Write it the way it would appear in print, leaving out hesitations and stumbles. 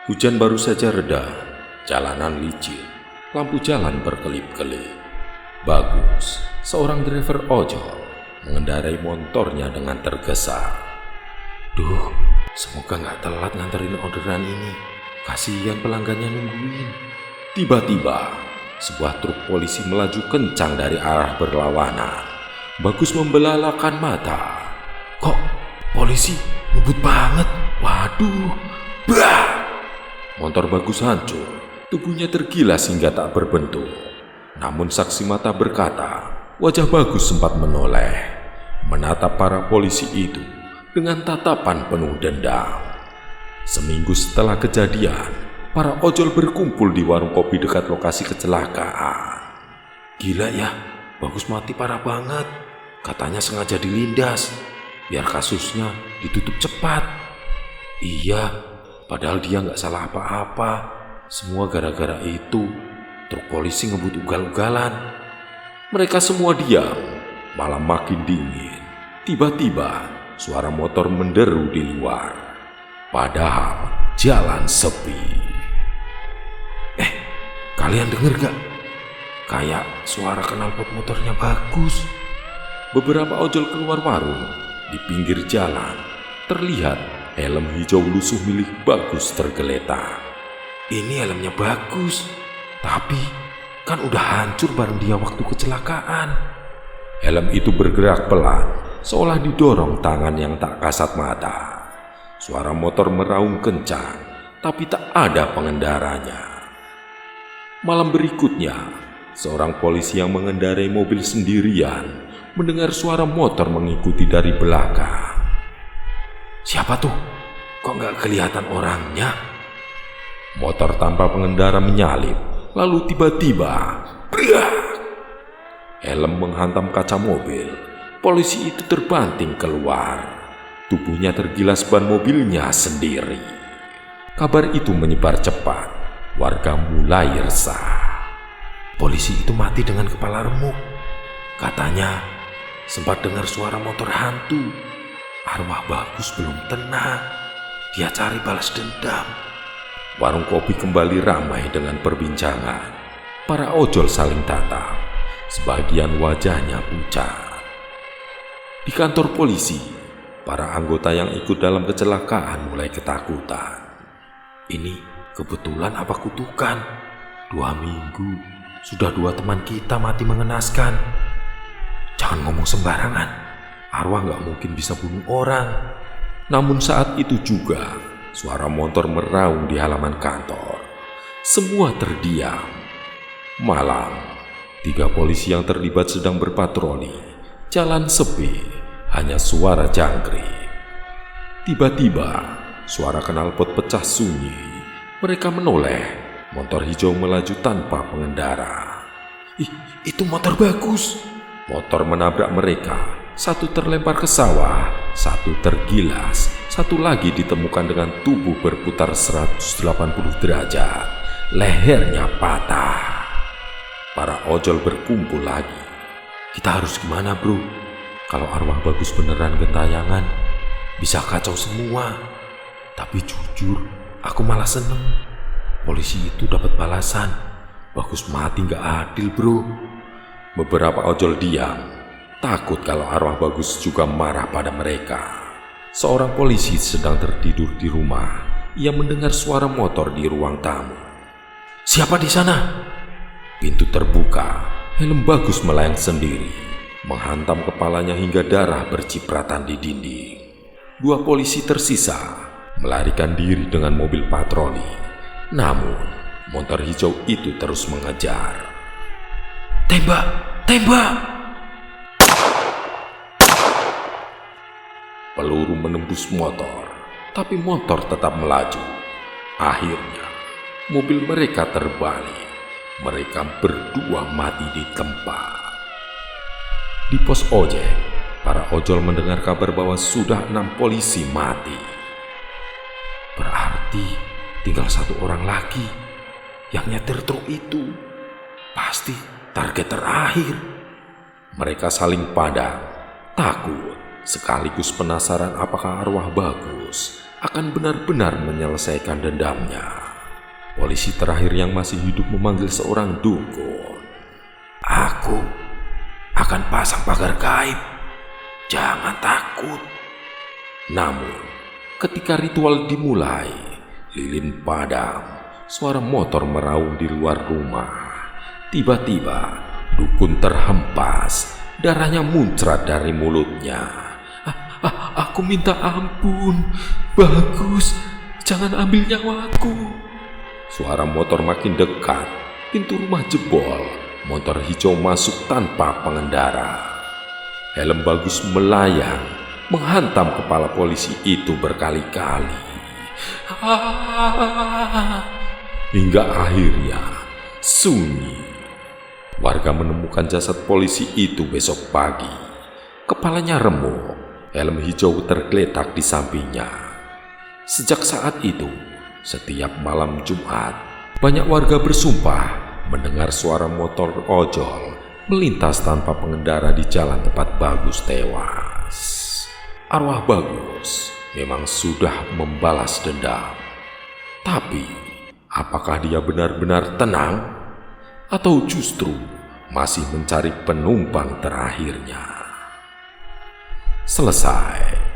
Hujan baru saja reda, jalanan licin, lampu jalan berkelip-kelip. Bagus, seorang driver ojol, mengendarai motornya dengan tergesa. Duh, semoga nggak telat nganterin orderan ini. Kasihan pelanggannya nungguin. Tiba-tiba, sebuah truk polisi melaju kencang dari arah berlawanan. Bagus membelalakan mata. Kok polisi ngebut banget? Waduh, bah! Motor Bagus hancur, tubuhnya tergilas hingga tak berbentuk. Namun saksi mata berkata, wajah Bagus sempat menoleh, menatap para polisi itu dengan tatapan penuh dendam. Seminggu setelah kejadian, para ojol berkumpul di warung kopi dekat lokasi kecelakaan. Gila ya, Bagus mati parah banget. Katanya sengaja dilindas, biar kasusnya ditutup cepat. Iya, padahal dia nggak salah apa-apa. Semua gara-gara itu, truk polisi ngebut ugal-ugalan. Mereka semua diam, malam makin dingin. Tiba-tiba, suara motor menderu di luar. Padahal jalan sepi. Kalian denger gak? Kayak suara knalpot motornya Bagus. Beberapa ojol keluar warung. Di pinggir jalan, terlihat helm hijau lusuh milik Bagus tergeletak. Ini helmnya Bagus, tapi kan udah hancur bareng dia waktu kecelakaan. Helm itu bergerak pelan, seolah didorong tangan yang tak kasat mata. Suara motor meraung kencang, tapi tak ada pengendaranya. Malam berikutnya, seorang polisi yang mengendarai mobil sendirian mendengar suara motor mengikuti dari belakang. Siapa tuh? Kok nggak kelihatan orangnya? Motor tanpa pengendara menyalip, lalu tiba-tiba, brak! Helm menghantam kaca mobil. Polisi itu terbanting keluar. Tubuhnya tergilas ban mobilnya sendiri. Kabar itu menyebar cepat. Warga mulai resah. Polisi itu mati dengan kepala remuk. Katanya sempat dengar suara motor hantu. Arwah Bagus belum tenang. Dia cari balas dendam. Warung kopi kembali ramai dengan perbincangan. Para ojol saling tatap. Sebagian wajahnya pucat. Di kantor polisi, para anggota yang ikut dalam kecelakaan mulai ketakutan. Ini kebetulan apa kutukan? 2 minggu sudah 2 teman kita mati mengenaskan. Jangan ngomong sembarangan. Arwah gak mungkin bisa bunuh orang. Namun saat itu juga suara motor meraung di halaman kantor. Semua terdiam. Malam, 3 polisi yang terlibat sedang berpatroli. Jalan sepi, hanya suara jangkrik. Tiba-tiba suara knalpot pecah sunyi. Mereka menoleh, motor hijau melaju tanpa pengendara. Itu motor Bagus. Motor menabrak mereka. Satu terlempar ke sawah, satu tergilas, satu lagi ditemukan dengan tubuh berputar 180 derajat. Lehernya patah. Para ojol berkumpul lagi. Kita harus gimana, bro? Kalau arwah Bagus beneran gentayangan, bisa kacau semua. Tapi jujur, aku malah seneng. Polisi itu dapat balasan. Bagus mati gak adil, bro. Beberapa ojol diam, takut kalau arwah Bagus juga marah pada mereka. Seorang polisi sedang tertidur di rumah. Ia mendengar suara motor di ruang tamu. Siapa di sana? Pintu terbuka. Helm Bagus melayang sendiri, menghantam kepalanya hingga darah bercipratan di dinding. 2 polisi tersisa melarikan diri dengan mobil patroli. Namun, motor hijau itu terus mengejar. Tembak! Tembak! Peluru menembus motor, tapi motor tetap melaju. Akhirnya, mobil mereka terbalik. Mereka berdua mati di tempat. Di pos ojek, para ojol mendengar kabar bahwa sudah 6 polisi mati. Berarti tinggal 1 orang lagi yang nyetir truk itu. Pasti target terakhir. Mereka saling pandang, takut sekaligus penasaran apakah arwah Bagus akan benar-benar menyelesaikan dendamnya. Polisi terakhir yang masih hidup memanggil seorang dukun. Aku akan pasang pagar gaib. Jangan takut. Namun, ketika ritual dimulai, lilin padam, suara motor meraung di luar rumah. Tiba-tiba, dukun terhempas, darahnya muncrat dari mulutnya. Aku minta ampun, Bagus, jangan ambil nyawaku. Suara motor makin dekat, pintu rumah jebol, motor hijau masuk tanpa pengendara. Helm Bagus melayang, menghantam kepala polisi itu berkali-kali. Hingga akhirnya sunyi. Warga menemukan jasad polisi itu besok pagi. Kepalanya remuk, helm hijau tergeletak di sampingnya. Sejak saat itu, setiap malam Jumat, banyak warga bersumpah mendengar suara motor ojol melintas tanpa pengendara di jalan tempat Bagus tewas. Arwah Bagus memang sudah membalas dendam. Tapi, apakah dia benar-benar tenang? Atau justru masih mencari penumpang terakhirnya? Selesai.